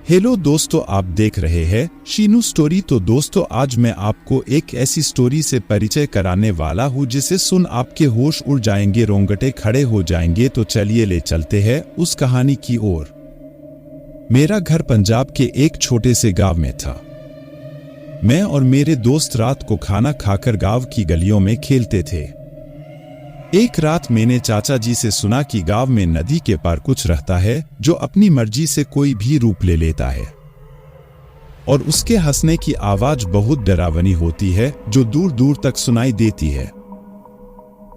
Hello दोस्तों, आप देख रहे हैं शीनू स्टोरी। तो दोस्तों, आज मैं आपको एक ऐसी स्टोरी से परिचय कराने वाला हूँ जिसे सुन आपके होश उड़ जाएंगे, रोंगटे खड़े हो जाएंगे। तो चलिए ले चलते हैं उस कहानी की ओर। मेरा घर पंजाब के एक छोटे से गांव में था। मैं और मेरे दोस्त रात को खाना खाकर गांव की गलियों में खेलते थे। एक रात मैंने चाचा जी से सुना कि गांव में नदी के पार कुछ रहता है जो अपनी मर्जी से कोई भी रूप ले लेता है और उसके हंसने की आवाज बहुत डरावनी होती है जो दूर दूर तक सुनाई देती है।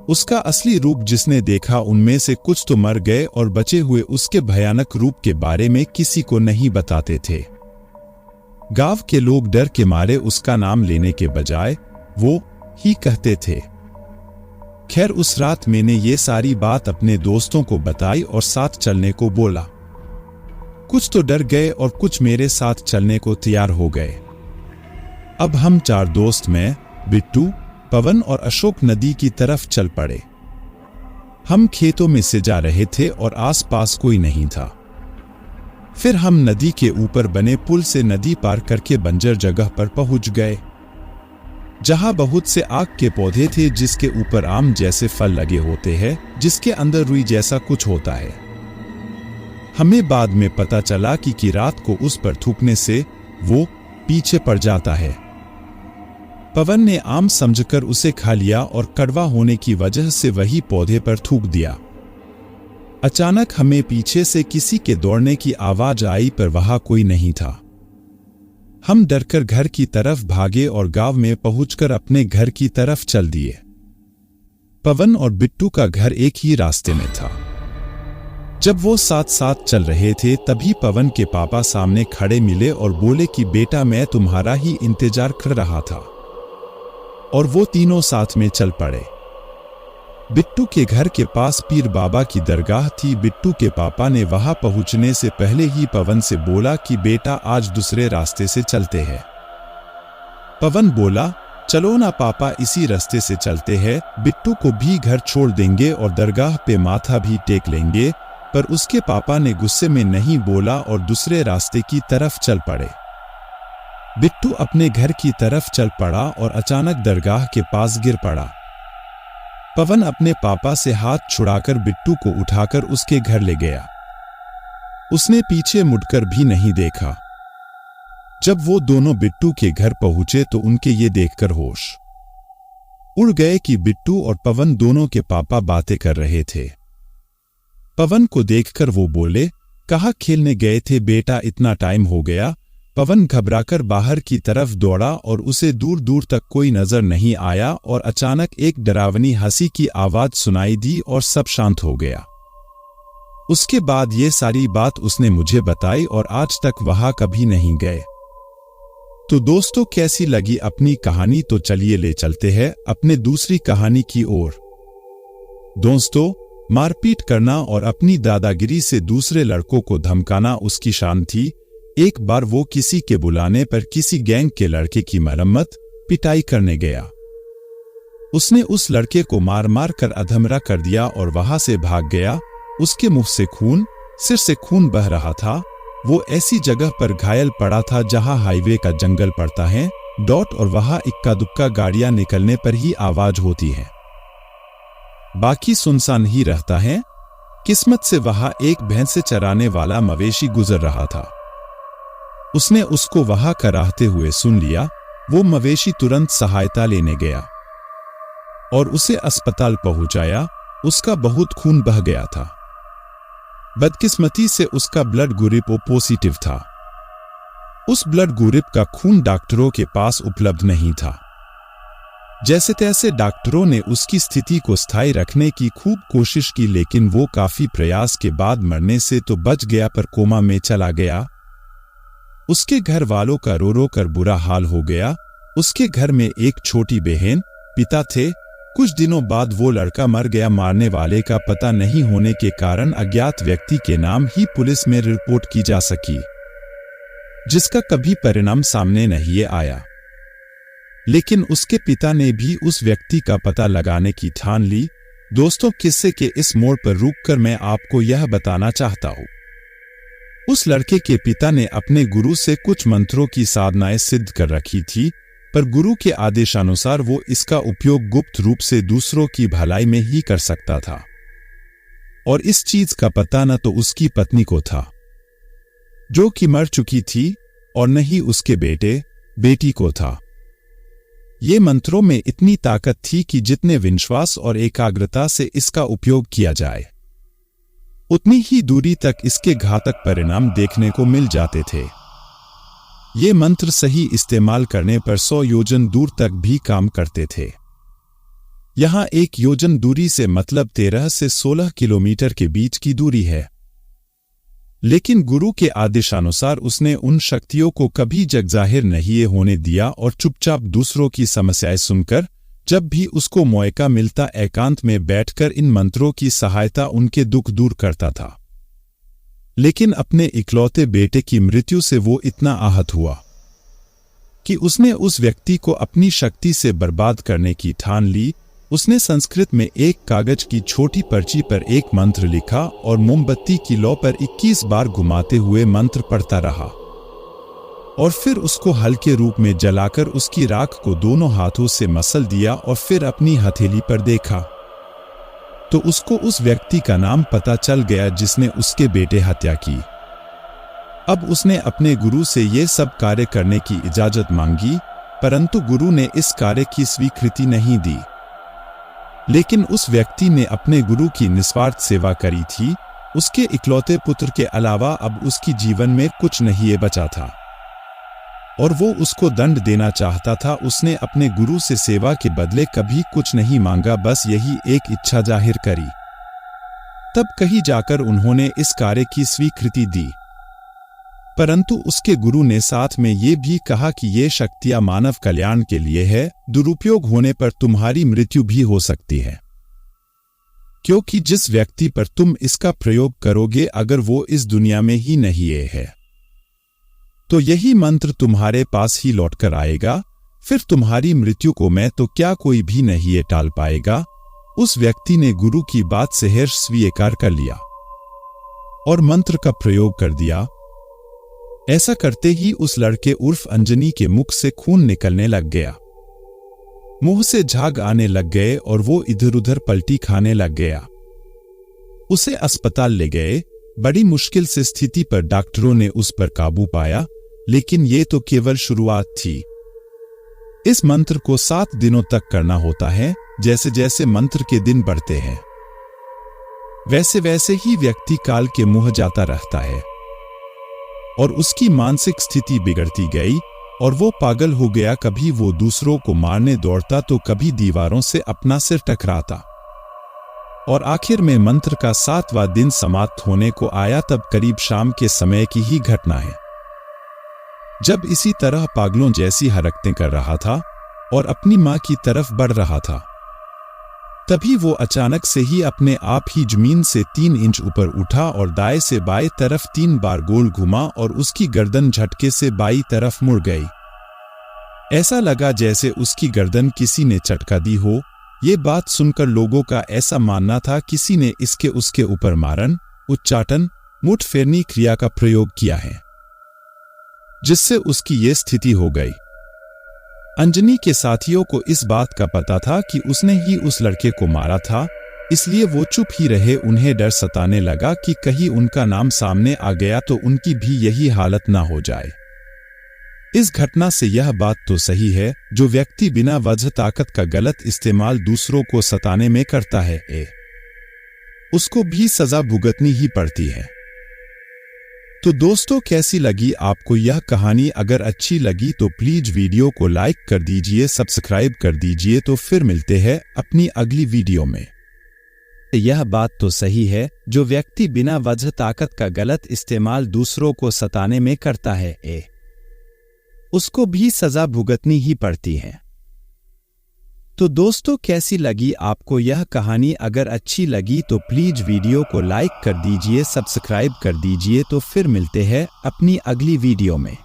उसका असली रूप जिसने देखा उनमें से कुछ तो मर गए और बचे हुए उसके भयानक रूप के बारे में किसी को नहीं बताते थे। गांव के लोग डर के मारे उसका नाम लेने के बजाय वो ही कहते थे। खैर, उस रात मैंने ये सारी बात अपने दोस्तों को बताई और साथ चलने को बोला। कुछ तो डर गए और कुछ मेरे साथ चलने को तैयार हो गए। अब हम चार दोस्त, मैं, बिट्टू, पवन और अशोक नदी की तरफ चल पड़े। हम खेतों में से जा रहे थे और आसपास कोई नहीं था। फिर हम नदी के ऊपर बने पुल से नदी पार करके बंजर जगह पर पहुंच गए जहां बहुत से आक के पौधे थे जिसके ऊपर आम जैसे फल लगे होते हैं, जिसके अंदर रुई जैसा कुछ होता है। हमें बाद में पता चला कि रात को उस पर थूकने से वो पीछे पड़ जाता है। पवन ने आम समझकर उसे खा लिया और कड़वा होने की वजह से वही पौधे पर थूक दिया। अचानक हमें पीछे से किसी के दौड़ने की आवाज आई, पर वहां कोई नहीं था। हम डरकर घर की तरफ भागे और गांव में पहुंचकर अपने घर की तरफ चल दिए। पवन और बिट्टू का घर एक ही रास्ते में था। जब वो साथ साथ चल रहे थे तभी पवन के पापा सामने खड़े मिले और बोले कि बेटा, मैं तुम्हारा ही इंतजार कर रहा था। और वो तीनों साथ में चल पड़े। बिट्टू के घर के पास पीर बाबा की दरगाह थी। बिट्टू के पापा ने वहां पहुंचने से पहले ही पवन से बोला कि बेटा, आज दूसरे रास्ते से चलते हैं। पवन बोला, चलो ना पापा, इसी रास्ते से चलते हैं। बिट्टू को भी घर छोड़ देंगे और दरगाह पे माथा भी टेक लेंगे। पर उसके पापा ने गुस्से में नहीं बोला और दूसरे रास्ते की तरफ चल पड़े। बिट्टू अपने घर की तरफ चल पड़ा और अचानक दरगाह के पास गिर पड़ा। पवन अपने पापा से हाथ छुड़ाकर बिट्टू को उठाकर उसके घर ले गया। उसने पीछे मुड़कर भी नहीं देखा। जब वो दोनों बिट्टू के घर पहुंचे तो उनके ये देखकर होश उड़ गए कि बिट्टू और पवन दोनों के पापा बातें कर रहे थे। पवन को देखकर वो बोले, कहाँ खेलने गए थे बेटा, इतना टाइम हो गया। पवन घबराकर बाहर की तरफ दौड़ा और उसे दूर दूर तक कोई नजर नहीं आया और अचानक एक डरावनी हंसी की आवाज सुनाई दी और सब शांत हो गया। उसके बाद ये सारी बात उसने मुझे बताई और आज तक वहां कभी नहीं गए। तो दोस्तों, कैसी लगी अपनी कहानी? तो चलिए ले चलते हैं अपने दूसरी कहानी की ओर। दोस्तों, मारपीट करना और अपनी दादागिरी से दूसरे लड़कों को धमकाना उसकी शान थी। एक बार वो किसी के बुलाने पर किसी गैंग के लड़के की मरम्मत पिटाई करने गया। उसने उस लड़के को मार मार कर अधमरा कर दिया और वहां से भाग गया। उसके मुंह से खून, सिर से खून बह रहा था। वो ऐसी जगह पर घायल पड़ा था जहां हाईवे का जंगल पड़ता है और वहां इक्का दुक्का गाड़ियां निकलने पर ही आवाज होती है, बाकी सुनसान ही रहता है। किस्मत से वहां एक भैंसे चराने वाला मवेशी गुजर रहा था। उसने उसको वहां कराहते हुए सुन लिया। वो मवेशी तुरंत सहायता लेने गया और उसे अस्पताल पहुंचाया। उसका बहुत खून बह गया था। बदकिस्मती से उसका ब्लड ग्रुप ओ पॉजिटिव था। उस ब्लड ग्रुप का खून डॉक्टरों के पास उपलब्ध नहीं था। जैसे तैसे डॉक्टरों ने उसकी स्थिति को स्थायी रखने की खूब कोशिश की, लेकिन वो काफी प्रयास के बाद मरने से तो बच गया पर कोमा में चला गया। उसके घर वालों का रो रो कर बुरा हाल हो गया। उसके घर में एक छोटी बहन, पिता थे। कुछ दिनों बाद वो लड़का मर गया। मारने वाले का पता नहीं होने के कारण अज्ञात व्यक्ति के नाम ही पुलिस में रिपोर्ट की जा सकी, जिसका कभी परिणाम सामने नहीं आया। लेकिन उसके पिता ने भी उस व्यक्ति का पता लगाने की ठान ली। दोस्तों, किस्से के इस मोड़ पर रुककर मैं आपको यह बताना चाहता हूँ उस लड़के के पिता ने अपने गुरु से कुछ मंत्रों की साधनाएं सिद्ध कर रखी थी, पर गुरु के आदेशानुसार वो इसका उपयोग गुप्त रूप से दूसरों की भलाई में ही कर सकता था, और इस चीज का पता न तो उसकी पत्नी को था, जो कि मर चुकी थी, और न ही उसके बेटी को था। ये मंत्रों में इतनी ताकत थी कि जितने विश्वास और एकाग्रता से इसका उपयोग किया जाए, उतनी ही दूरी तक इसके घातक परिणाम देखने को मिल जाते थे। ये मंत्र सही इस्तेमाल करने पर 100 योजन दूर तक भी काम करते थे। यहां 1 योजन दूरी से मतलब 13 से 16 किलोमीटर के बीच की दूरी है। लेकिन गुरु के आदेशानुसार उसने उन शक्तियों को कभी जगजाहिर नहीं होने दिया और चुपचाप दूसरों की समस्याएं सुनकर, जब भी उसको मौका मिलता, एकांत में बैठकर इन मंत्रों की सहायता उनके दुख दूर करता था। लेकिन अपने इकलौते बेटे की मृत्यु से वो इतना आहत हुआ कि उसने उस व्यक्ति को अपनी शक्ति से बर्बाद करने की ठान ली। उसने संस्कृत में एक कागज की छोटी पर्ची पर एक मंत्र लिखा और मोमबत्ती की लौ पर 21 बार घुमाते हुए मंत्र पढ़ता रहा, और फिर उसको हल्के रूप में जलाकर उसकी राख को दोनों हाथों से मसल दिया, और फिर अपनी हथेली पर देखा तो उसको उस व्यक्ति का नाम पता चल गया जिसने उसके बेटे हत्या की। अब उसने अपने गुरु से ये सब कार्य करने की इजाजत मांगी, परंतु गुरु ने इस कार्य की स्वीकृति नहीं दी। लेकिन उस व्यक्ति ने अपने गुरु की निस्वार्थ सेवा करी थी। उसके इकलौते पुत्र के अलावा अब उसकी जीवन में कुछ नहीं बचा था, और वो उसको दंड देना चाहता था। उसने अपने गुरु से सेवा के बदले कभी कुछ नहीं मांगा, बस यही एक इच्छा जाहिर करी। तब कहीं जाकर उन्होंने इस कार्य की स्वीकृति दी, परंतु उसके गुरु ने साथ में ये भी कहा कि ये शक्तियां मानव कल्याण के लिए है, दुरुपयोग होने पर तुम्हारी मृत्यु भी हो सकती है, क्योंकि जिस व्यक्ति पर तुम इसका प्रयोग करोगे, अगर वो इस दुनिया में ही नहीं है, तो यही मंत्र तुम्हारे पास ही लौटकर आएगा, फिर तुम्हारी मृत्यु को मैं तो क्या कोई भी नहीं टाल पाएगा। उस व्यक्ति ने गुरु की बात से हर्ष स्वीकार कर लिया और मंत्र का प्रयोग कर दिया। ऐसा करते ही उस लड़के उर्फ अंजनी के मुख से खून निकलने लग गया, मुंह से झाग आने लग गए और वो इधर उधर पलटी खाने लग गया। उसे अस्पताल ले गए। बड़ी मुश्किल से स्थिति पर डॉक्टरों ने उस पर काबू पाया, लेकिन ये तो केवल शुरुआत थी। इस मंत्र को 7 दिनों तक करना होता है। जैसे जैसे मंत्र के दिन बढ़ते हैं, वैसे वैसे ही व्यक्ति काल के मुंह जाता रहता है, और उसकी मानसिक स्थिति बिगड़ती गई और वो पागल हो गया। कभी वो दूसरों को मारने दौड़ता तो कभी दीवारों से अपना सिर टकराता, और आखिर में मंत्र का 7वां दिन समाप्त होने को आया। तब करीब शाम के समय की ही घटना है, जब इसी तरह पागलों जैसी हरकतें कर रहा था और अपनी मां की तरफ बढ़ रहा था, तभी वो अचानक से ही अपने आप ही जमीन से 3 इंच ऊपर उठा और दाएं से बाएं तरफ 3 बार गोल घुमा और उसकी गर्दन झटके से बाईं तरफ मुड़ गई। ऐसा लगा जैसे उसकी गर्दन किसी ने चटका दी हो। ये बात सुनकर लोगों का ऐसा मानना था किसी ने इसके उसके ऊपर मारन, उच्चाटन, मुठ फेरनी क्रिया का प्रयोग किया है, जिससे उसकी ये स्थिति हो गई। अंजनी के साथियों को इस बात का पता था कि उसने ही उस लड़के को मारा था, इसलिए वो चुप ही रहे। उन्हें डर सताने लगा कि कहीं उनका नाम सामने आ गया तो उनकी भी यही हालत ना हो जाए। इस घटना से यह बात तो सही है, जो व्यक्ति बिना वजह ताकत का गलत इस्तेमाल दूसरों को सताने में करता है, उसको भी सजा भुगतनी ही पड़ती है। तो दोस्तों, कैसी लगी आपको यह कहानी? अगर अच्छी लगी तो प्लीज वीडियो को लाइक कर दीजिए, सब्सक्राइब कर दीजिए। तो फिर मिलते हैं अपनी अगली वीडियो में। यह बात तो सही है, जो व्यक्ति बिना वजह ताकत का गलत इस्तेमाल दूसरों को सताने में करता है, उसको भी सजा भुगतनी ही पड़ती है। तो दोस्तों, कैसी लगी आपको यह कहानी? अगर अच्छी लगी तो प्लीज वीडियो को लाइक कर दीजिए, सब्सक्राइब कर दीजिए। तो फिर मिलते हैं अपनी अगली वीडियो में।